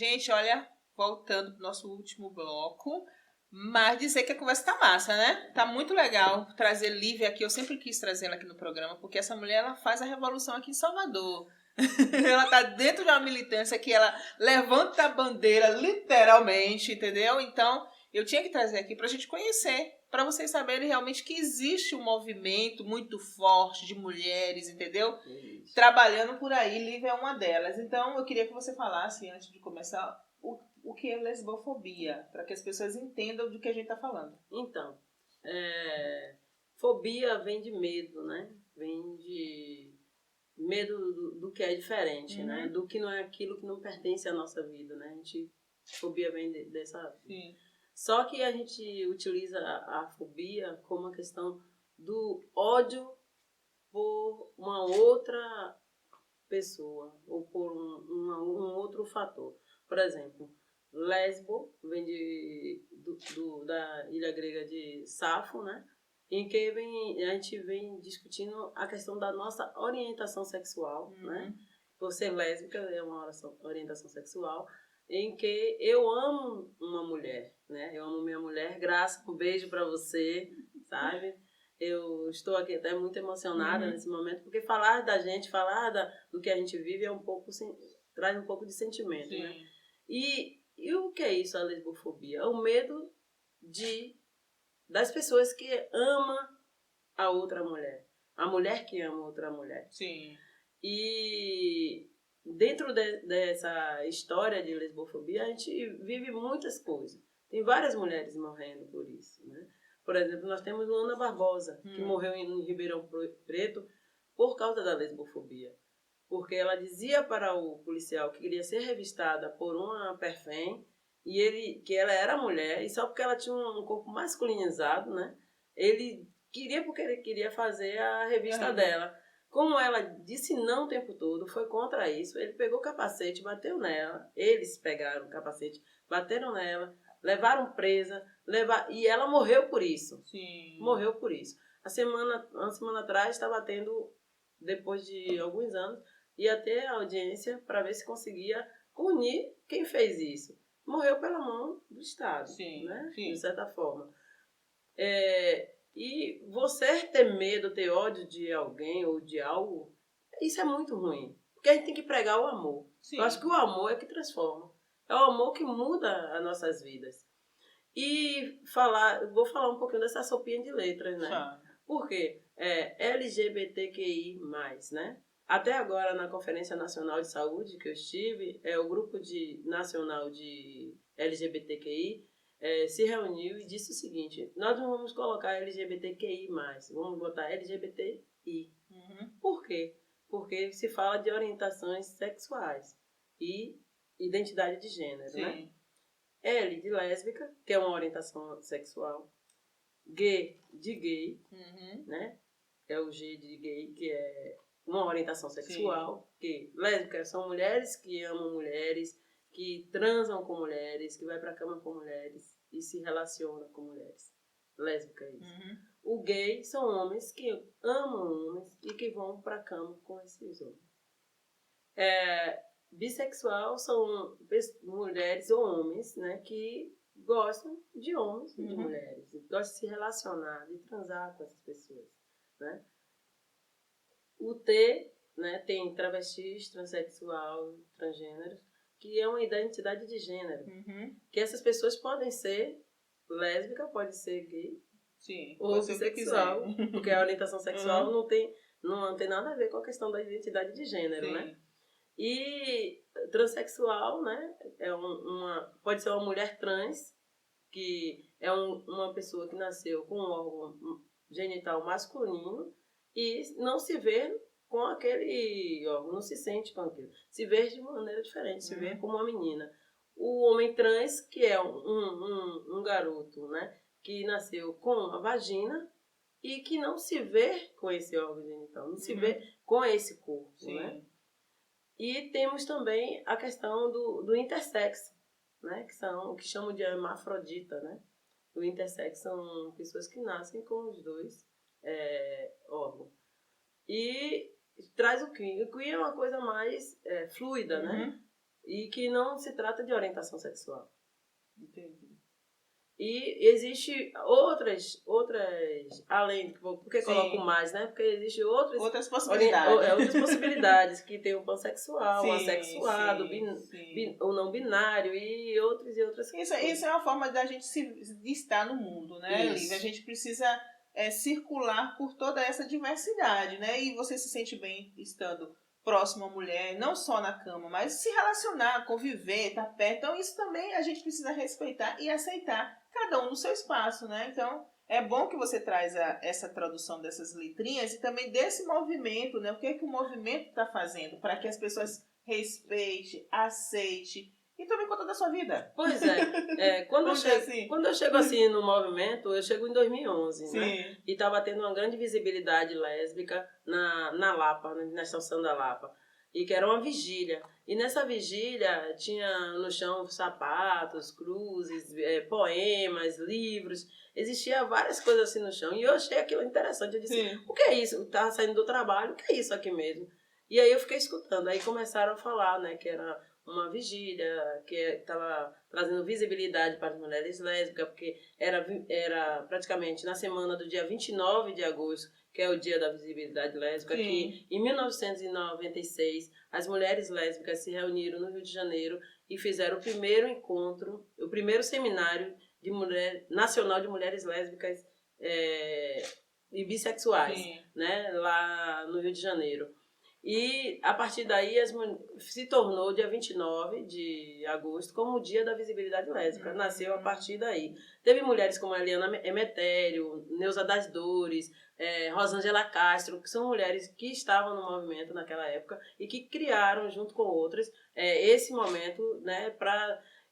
Gente, olha, voltando pro nosso último bloco, mas dizer que a conversa tá massa, né? Tá muito legal trazer Lívia aqui. Eu sempre quis trazer ela aqui no programa, porque essa mulher, ela faz a revolução aqui em Salvador. Ela tá dentro de uma militância que ela levanta a bandeira, literalmente, entendeu? Então, eu tinha que trazer aqui pra gente conhecer, pra vocês saberem realmente que existe um movimento muito forte de mulheres, entendeu? Isso. Trabalhando por aí. Lívia é uma delas. Então, eu queria que você falasse, antes de começar, o que é lesbofobia, para que as pessoas entendam do que a gente está falando. Então, fobia vem de medo, né? Vem de medo do que é diferente, né? Do que não é aquilo que não pertence à nossa vida, né? Fobia vem dessa... Sim. Só que a gente utiliza a fobia como uma questão do ódio por uma outra pessoa ou por um outro fator. Por exemplo, lesbo vem da ilha grega de Safo, né? Em que a gente vem discutindo a questão da nossa orientação sexual, né? Por ser lésbica é uma orientação sexual, em que eu amo uma mulher, né? Eu amo minha mulher, Graça, um beijo para você, sabe? Eu estou aqui até muito emocionada nesse momento, porque falar da gente, do que a gente vive é traz um pouco de sentimento, Sim. né? E o que é isso, a lesbofobia? É o medo das pessoas que amam a outra mulher. A mulher que ama outra mulher. Sim. E dentro dessa história de lesbofobia, a gente vive muitas coisas. Tem várias mulheres morrendo por isso, né? Por exemplo, nós temos Luana Barbosa, que morreu em Ribeirão Preto por causa da lesbofobia. Porque ela dizia para o policial que queria ser revistada por uma perfém, que ela era mulher, e só porque ela tinha um corpo masculinizado, né? Ele queria porque ele queria fazer a revista dela. Como ela disse não o tempo todo, foi contra isso, ele pegou o capacete, bateu nela, eles pegaram o capacete, bateram nela, levaram presa, e ela morreu por isso. Sim. Morreu por isso. Uma semana atrás estava tendo, depois de alguns anos, ia ter audiência para ver se conseguia punir quem fez isso. Morreu pela mão do Estado, Sim, né? sim. De certa forma. E você ter medo, ter ódio de alguém ou de algo, isso é muito ruim. Porque a gente tem que pregar o amor. Sim. Eu acho que o amor é que transforma. É o amor que muda as nossas vidas. E vou falar um pouquinho dessa sopinha de letras, né? Tá. Por quê? LGBTQI+, né? Até agora, na Conferência Nacional de Saúde que eu estive, o grupo nacional de LGBTQI se reuniu e disse o seguinte: nós não vamos colocar LGBTQI+, vamos botar LGBTI. Por quê? Porque se fala de orientações sexuais e identidade de gênero, Sim. né? L de lésbica, que é uma orientação sexual. G de gay, né? É o G de gay, que é uma orientação sexual. Que lésbicas são mulheres que amam mulheres, que transam com mulheres, que vai pra cama com mulheres e se relaciona com mulheres. Lésbica é isso. O gay são homens que amam homens e que vão pra cama com esses homens. Bissexual são mulheres ou homens, né, que gostam de homens e de mulheres, gostam de se relacionar, de transar com essas pessoas, né? O T, né, tem travestis, transexual, transgênero, que é uma identidade de gênero, que essas pessoas podem ser lésbica, pode ser gay, sim, ou bissexual, porque a orientação sexual não tem nada a ver com a questão da identidade de gênero, sim, né? E transexual, né, pode ser uma mulher trans, que é uma pessoa que nasceu com um órgão genital masculino e não se vê com aquele órgão, não se sente com aquilo. Se vê de maneira diferente, se vê como uma menina. O homem trans, que é um garoto, né, que nasceu com a vagina e que não se vê com esse órgão genital, não se vê com esse corpo, né? E temos também a questão do intersexo, né? Que chamam de hermafrodita, né? O intersexo são pessoas que nascem com os dois órgãos. E traz o queer. O queer é uma coisa mais fluida, né? e que não se trata de orientação sexual. Entendi. E existe outras além, porque Sim. coloco mais, né? Porque existe outras possibilidades. Outras possibilidades, que tem o pansexual, Sim, o assexuado, sim. o não binário e outras coisas. Isso é uma forma da gente de estar no mundo, né, Lívia? A gente precisa circular por toda essa diversidade, né? E você se sente bem estando próximo à mulher, não só na cama, mas se relacionar, conviver, estar perto. Então, isso também a gente precisa respeitar e aceitar cada um no seu espaço, né? Então, é bom que você traz essa tradução dessas letrinhas e também desse movimento, né? O que é que o movimento está fazendo para que as pessoas respeitem, aceitem e tomem conta da sua vida. Pois é. Quando eu chego assim no movimento, eu chego em 2011, Sim. né? E estava tendo uma grande visibilidade lésbica na Lapa, na estação da Lapa. E que era uma vigília. E nessa vigília tinha no chão sapatos, cruzes, poemas, livros. Existia várias coisas assim no chão. E eu achei aquilo interessante. Eu disse, Sim. O que é isso? Eu estava saindo do trabalho, o que é isso aqui mesmo? E aí eu fiquei escutando. Aí começaram a falar, né, que era uma vigília que estava trazendo visibilidade para as mulheres lésbicas, porque era praticamente na semana do dia 29 de agosto, que é o dia da visibilidade lésbica, Sim. que em 1996 as mulheres lésbicas se reuniram no Rio de Janeiro e fizeram o primeiro encontro, o primeiro seminário nacional de mulheres lésbicas e bissexuais, né, lá no Rio de Janeiro. E, a partir daí, se tornou dia 29 de agosto como o dia da visibilidade lésbica. Nasceu a partir daí. Teve mulheres como a Eliana Emetério, Neuza das Dores, Rosângela Castro, que são mulheres que estavam no movimento naquela época e que criaram, junto com outras, esse momento, né,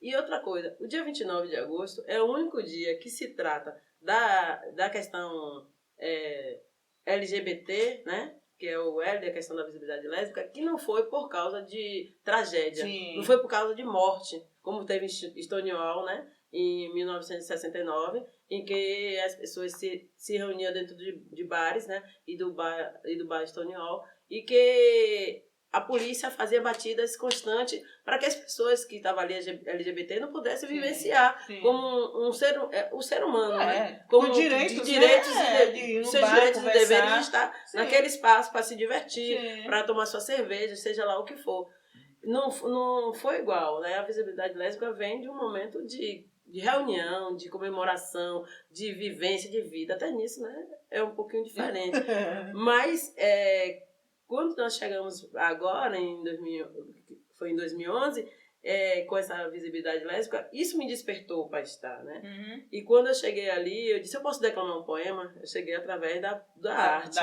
E outra coisa, o dia 29 de agosto é o único dia que se trata da questão LGBT, né? Que é o L, a questão da visibilidade lésbica, que não foi por causa de tragédia, Sim. não foi por causa de morte, como teve em Stonewall, né, em 1969, em que as pessoas se reuniam dentro de bares, né, e do bar Stonewall, e que a polícia fazia batidas constantes para que as pessoas que estavam ali LGBT não pudessem vivenciar como o ser humano, né? Como direitos, seus direitos e deveres de estar naquele espaço para se divertir, para tomar sua cerveja, seja lá o que for. Não foi igual, né? A visibilidade lésbica vem de um momento de reunião, de comemoração, de vivência de vida. Até nisso, né? É um pouquinho diferente. Mas quando nós chegamos agora, foi em 2011, com essa visibilidade lésbica, isso me despertou para estar, né? Uhum. E quando eu cheguei ali, eu disse, eu posso declamar um poema? Eu cheguei através da arte.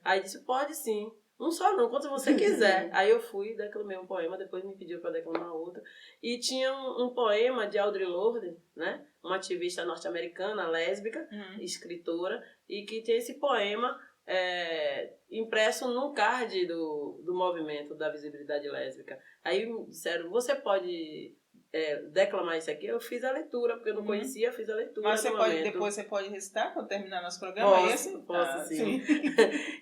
Aí disse, pode sim. Um só não, quanto você quiser. Aí eu fui, declamei um poema, depois me pediu para declamar outro. E tinha um poema de Audre Lorde, né? Uma ativista norte-americana, lésbica, escritora, e que tem esse poema impresso num card do movimento da visibilidade lésbica. Aí me disseram, você pode declamar isso aqui? Eu fiz a leitura, porque eu não conhecia, fiz a leitura. Mas depois você pode recitar quando terminar nosso programa? Posso sim.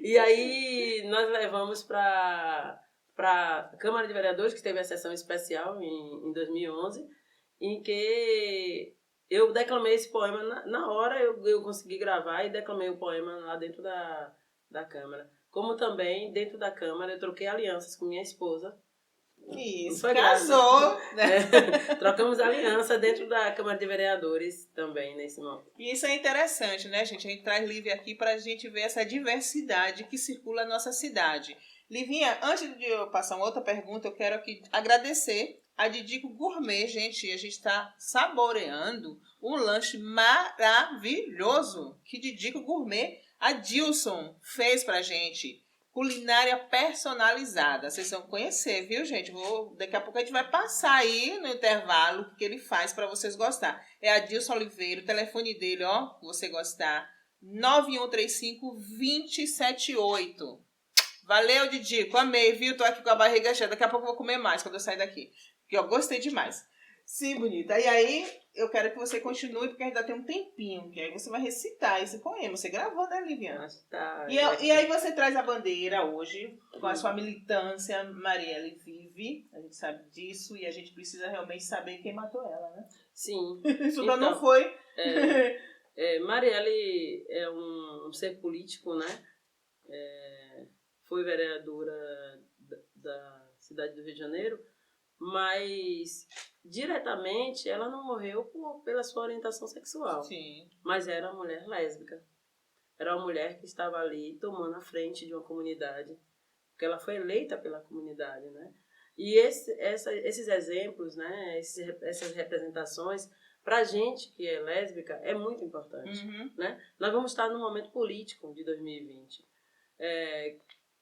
E aí nós levamos para a Câmara de Vereadores, que teve a sessão especial em 2011, em que eu declamei esse poema, na hora eu consegui gravar e declamei o poema lá dentro da Câmara. Como também, dentro da Câmara, eu troquei alianças com minha esposa. Isso, casou! Né? Trocamos aliança dentro da Câmara de Vereadores também, nesse momento. E isso é interessante, né, gente? A gente traz Lívia aqui para a gente ver essa diversidade que circula na nossa cidade. Livinha, antes de eu passar uma outra pergunta, eu quero aqui agradecer a Didico Gourmet, gente. A gente está saboreando um lanche maravilhoso que Didico Gourmet, a Dilson, fez pra gente. Culinária personalizada. Vocês vão conhecer, viu, gente? Daqui a pouco a gente vai passar aí no intervalo o que ele faz para vocês gostar. É a Dilson Oliveira, o telefone dele, ó, você gostar. 9135-278. Valeu, Didico. Amei, viu? Tô aqui com a barriga cheia. Daqui a pouco eu vou comer mais quando eu sair daqui. Porque eu gostei demais. Sim, bonita. E aí, eu quero que você continue, porque ainda tem um tempinho, que aí você vai recitar esse poema. Você gravou, né, Liviana? Tá. E aí você traz a bandeira hoje, com a sua militância. Marielle vive, a gente sabe disso, e a gente precisa realmente saber quem matou ela, né? Sim. Isso então, não foi... Marielle é um ser político, né? Foi vereadora da cidade do Rio de Janeiro, mas diretamente ela não morreu pela sua orientação sexual. Sim. Mas era uma mulher lésbica. Era uma mulher que estava ali tomando a frente de uma comunidade, porque ela foi eleita pela comunidade, né? E esses exemplos, né? Essas representações, para a gente que é lésbica, é muito importante. Né? Nós vamos estar num momento político de 2020.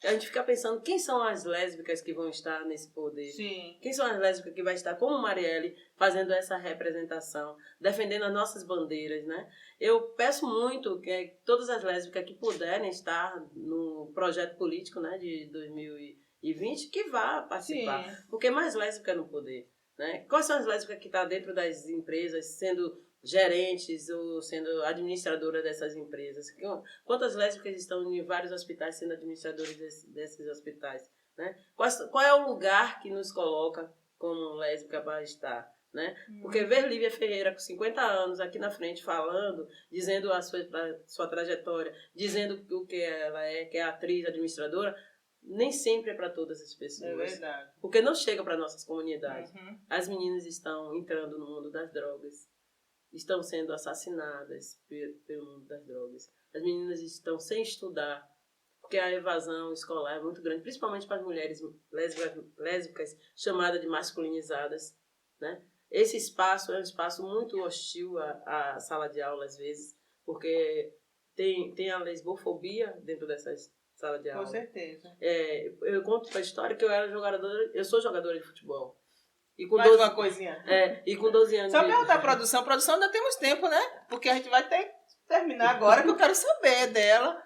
A gente fica pensando quem são as lésbicas que vão estar nesse poder. Sim. Quem são as lésbicas que vai estar como Marielle fazendo essa representação, defendendo as nossas bandeiras, né? Eu peço muito que todas as lésbicas que puderem estar no projeto político, né, de 2020 que vá participar. Sim. Porque mais lésbica no poder, né? Quais são as lésbicas que estão dentro das empresas sendo gerentes ou sendo administradora dessas empresas? Quantas lésbicas estão em vários hospitais sendo administradoras desses hospitais? Né? Qual é o lugar que nos coloca como lésbica para estar? Né? Porque ver Lívia Ferreira com 50 anos aqui na frente falando, dizendo a sua trajetória, dizendo o que ela é, que é atriz, administradora, nem sempre é para todas as pessoas. É verdade. Porque não chega para nossas comunidades. As meninas estão entrando no mundo das drogas, estão sendo assassinadas pelo mundo das drogas. As meninas estão sem estudar, porque a evasão escolar é muito grande, principalmente para as mulheres lésbicas chamadas de masculinizadas. Né? Esse espaço é um espaço muito hostil à sala de aula, às vezes, porque tem a lesbofobia dentro dessas salas de aula. Com certeza. Eu conto a história que eu sou jogadora de futebol. E com mais 12, uma coisinha. E com 12 anos. Só perguntar a produção. Produção ainda temos tempo, né? Porque a gente vai ter que terminar agora, que eu quero saber dela.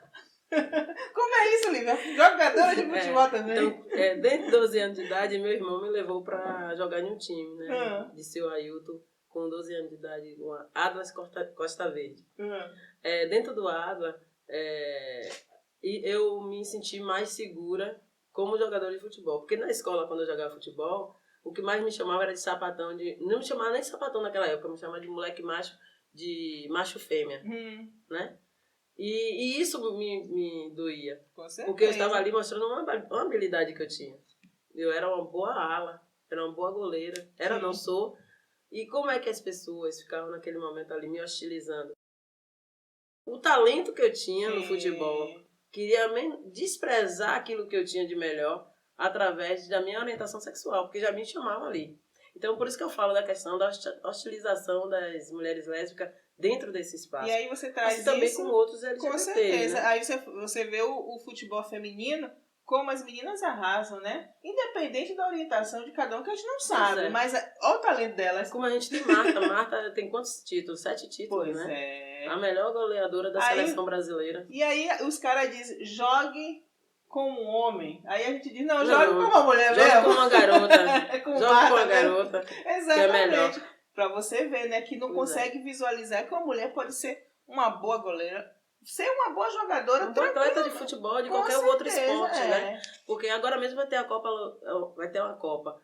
Como é isso, Lívia? Jogadora de futebol também. Então, dentro de 12 anos de idade, meu irmão me levou para jogar em um time, né? De seu Ailton, com 12 anos de idade, com a Atlas Costa Verde. Dentro do Atlas, eu me senti mais segura como jogadora de futebol. Porque na escola, quando eu jogava futebol, o que mais me chamava era de sapatão, não me chamava nem de sapatão naquela época, me chamava de moleque macho, de macho fêmea, né? E isso me doía, porque eu estava ali mostrando uma habilidade que eu tinha. Eu era uma boa ala, era uma boa goleira, não sou. E como é que as pessoas ficavam naquele momento ali me hostilizando? O talento que eu tinha no futebol, queria desprezar aquilo que eu tinha de melhor, através da minha orientação sexual, porque já me chamavam ali. Então, por isso que eu falo da questão da hostilização das mulheres lésbicas dentro desse espaço. E aí você traz assim, também com outros LGBT. Com certeza. Né? Aí você vê o futebol feminino, como as meninas arrasam, né? Independente da orientação de cada um, que a gente não sabe. Mas olha o talento delas. Como a gente tem Marta. Marta tem quantos títulos? 7 títulos, pois né? A melhor goleadora da seleção brasileira. E aí os caras dizem, jogue como um homem. Aí a gente diz, não, jogue como uma mulher mesmo. Jogue como uma garota. Jogue como uma garota. Exatamente. Que é melhor. Pra você ver, né, que não consegue visualizar que uma mulher pode ser uma boa goleira, ser uma boa jogadora, uma boa atleta de futebol, de qualquer outro esporte, né? Porque agora mesmo vai ter uma Copa.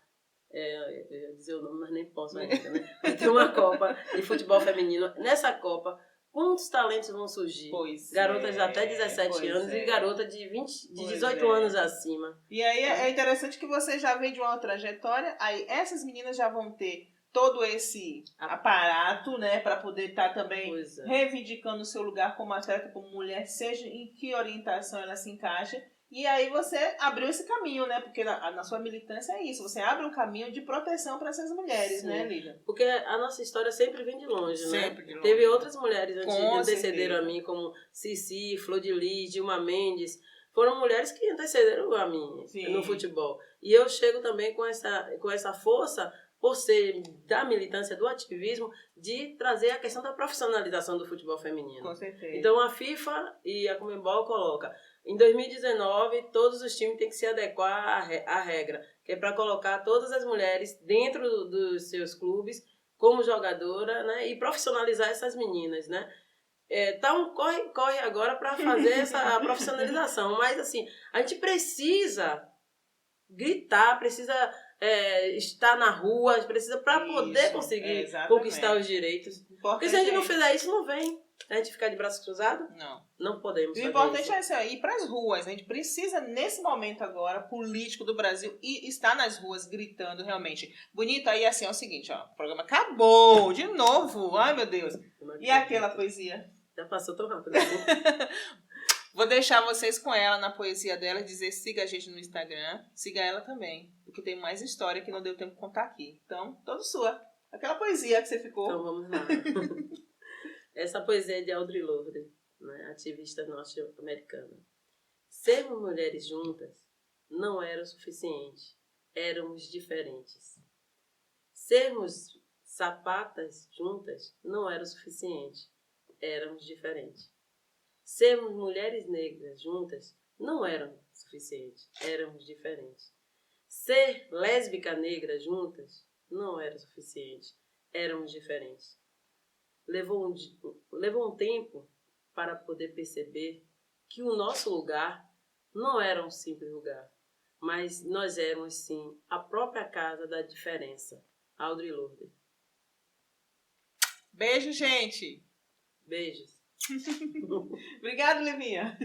Eu ia dizer o nome, mas nem posso ainda, né? Vai ter uma Copa de futebol feminino. Nessa Copa, quantos talentos vão surgir? Garotas de até 17 anos e garota de 18 anos acima. E aí é interessante que você já vem de uma trajetória, aí essas meninas já vão ter todo esse aparato, né, para poder estar também reivindicando o seu lugar como atleta, como mulher, seja em que orientação ela se encaixa. E aí você abriu esse caminho, né? Porque na sua militância é isso. Você abre um caminho de proteção para essas mulheres, né, Lívia? Porque a nossa história sempre vem de longe, sempre, né? De longe. Teve outras mulheres antes de antecederam a mim, como Cici, Flor de Lis, Dilma Mendes. Foram mulheres que antecederam a mim no futebol. E eu chego também com essa força por ser da militância, do ativismo, de trazer a questão da profissionalização do futebol feminino. Com certeza. Então a FIFA e a Conmebol coloca, em 2019, todos os times têm que se adequar à regra, que é para colocar todas as mulheres dentro dos seus clubes como jogadora, né, e profissionalizar essas meninas, né? Então, corre agora para fazer essa profissionalização. Mas, assim, a gente precisa gritar, precisa estar na rua, precisa para poder conseguir conquistar os direitos. Porque se a gente não fizer isso, não vem. A gente ficar de braços cruzados? Não podemos fazer isso. O importante é ir para as ruas. A gente precisa, nesse momento agora, político do Brasil, e estar nas ruas gritando realmente. Bonito, aí assim, é o seguinte, ó, o programa acabou, de novo, ai meu Deus. E aquela poesia? Já passou tão rápido. Vou deixar vocês com ela na poesia dela, dizer siga a gente no Instagram, siga ela também, porque tem mais história que não deu tempo de contar aqui. Então, toda sua. Aquela poesia que você ficou. Então, vamos lá. Essa poesia é de Audre Lorde, né, ativista norte-americana. Sermos mulheres juntas não era o suficiente, éramos diferentes. Sermos sapatas juntas não era o suficiente, éramos diferentes. Sermos mulheres negras juntas não era suficiente, éramos diferentes. Ser lésbica negra juntas não era suficiente, éramos diferentes. Levou um tempo para poder perceber que o nosso lugar não era um simples lugar, mas nós éramos, sim, a própria casa da diferença. Audre Lorde. Beijo, gente! Beijos. Obrigada, Levinha.